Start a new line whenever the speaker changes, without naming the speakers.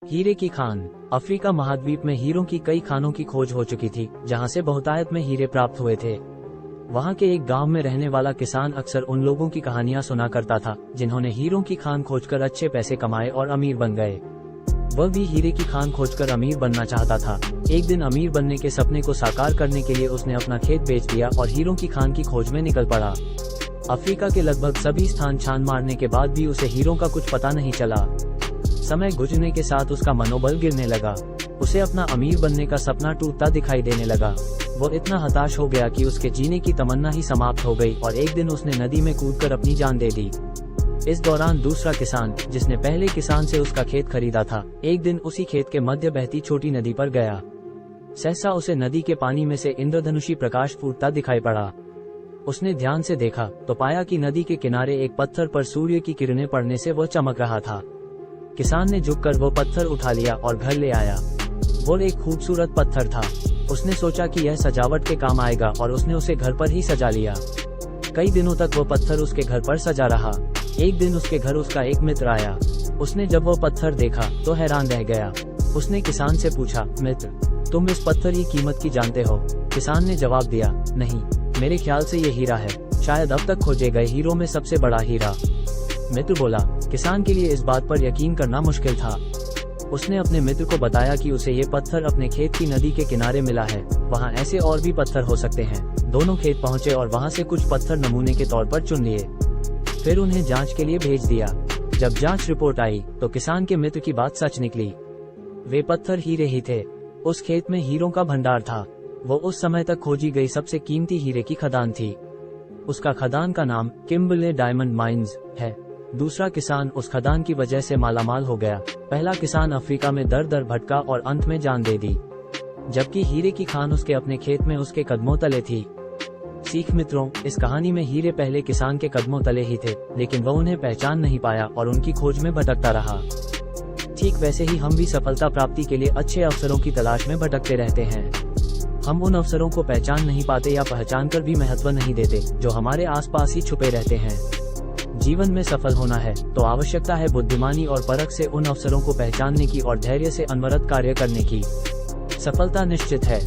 हीरे की खान। अफ्रीका महाद्वीप में हीरों की कई खानों की खोज हो चुकी थी, जहां से बहुतायत में हीरे प्राप्त हुए थे। वहां के एक गांव में रहने वाला किसान अक्सर उन लोगों की कहानियां सुना करता था जिन्होंने हीरों की खान खोजकर अच्छे पैसे कमाए और अमीर बन गए। वह भी हीरे की खान खोजकर अमीर बनना चाहता था। एक दिन अमीर बनने के सपने को साकार करने के लिए उसने अपना खेत बेच दिया और हीरों की खान की खोज में निकल पड़ा। अफ्रीका के लगभग सभी स्थान छान मारने के बाद भी उसे हीरों का कुछ पता नहीं चला। समय गुजरने के साथ उसका मनोबल गिरने लगा। उसे अपना अमीर बनने का सपना टूटता दिखाई देने लगा। वो इतना हताश हो गया कि उसके जीने की तमन्ना ही समाप्त हो गई और एक दिन उसने नदी में कूदकर अपनी जान दे दी। इस दौरान दूसरा किसान, जिसने पहले किसान से उसका खेत खरीदा था, एक दिन उसी खेत के मध्य बहती छोटी नदी पर गया। सहसा उसे नदी के पानी में से इंद्रधनुषी प्रकाश फूटता दिखाई पड़ा। उसने ध्यान से देखा तो पाया कि नदी के किनारे एक पत्थर पर सूर्य की किरणें पड़ने से वह चमक रहा था। किसान ने झुककर वो पत्थर उठा लिया और घर ले आया। वो एक खूबसूरत पत्थर था। उसने सोचा कि यह सजावट के काम आएगा और उसने उसे घर पर ही सजा लिया। कई दिनों तक वो पत्थर उसके घर पर सजा रहा। एक दिन उसके घर उसका एक मित्र आया। उसने जब वो पत्थर देखा तो हैरान रह गया। उसने किसान से पूछा, मित्र, तुम इस पत्थर की कीमत की जानते हो? किसान ने जवाब दिया, नहीं, मेरे ख्याल से ये हीरा है, शायद अब तक खोजे गए हीरों में सबसे बड़ा हीरा। मित्र बोला। किसान के लिए इस बात पर यकीन करना मुश्किल था। उसने अपने मित्र को बताया कि उसे ये पत्थर अपने खेत की नदी के किनारे मिला है, वहाँ ऐसे और भी पत्थर हो सकते हैं। दोनों खेत पहुँचे और वहाँ से कुछ पत्थर नमूने के तौर पर चुन लिए। फिर उन्हें जांच के लिए भेज दिया। जब जांच रिपोर्ट आई तो किसान के मित्र की बात सच निकली। वे पत्थर हीरे ही थे। उस खेत में हीरों का भंडार था। वो उस समय तक खोजी गई सबसे कीमती हीरे की खदान थी। उसका खदान का नाम किम्बरले डायमंड माइंस है। दूसरा किसान उस खदान की वजह से मालामाल हो गया। पहला किसान अफ्रीका में दर दर भटका और अंत में जान दे दी, जबकि हीरे की खान उसके अपने खेत में उसके कदमों तले थी। सीख मित्रों, इस कहानी में हीरे पहले किसान के कदमों तले ही थे, लेकिन वह उन्हें पहचान नहीं पाया और उनकी खोज में भटकता रहा। ठीक वैसे ही हम भी सफलता प्राप्ति के लिए अच्छे अवसरों की तलाश में भटकते रहते हैं। हम उन अवसरों को पहचान नहीं पाते या पहचान कर भी महत्व नहीं देते जो हमारे आसपास ही छुपे रहते हैं। जीवन में सफल होना है तो आवश्यकता है बुद्धिमानी और परख से उन अवसरों को पहचानने की और धैर्य से अनवरत कार्य करने की। सफलता निश्चित है,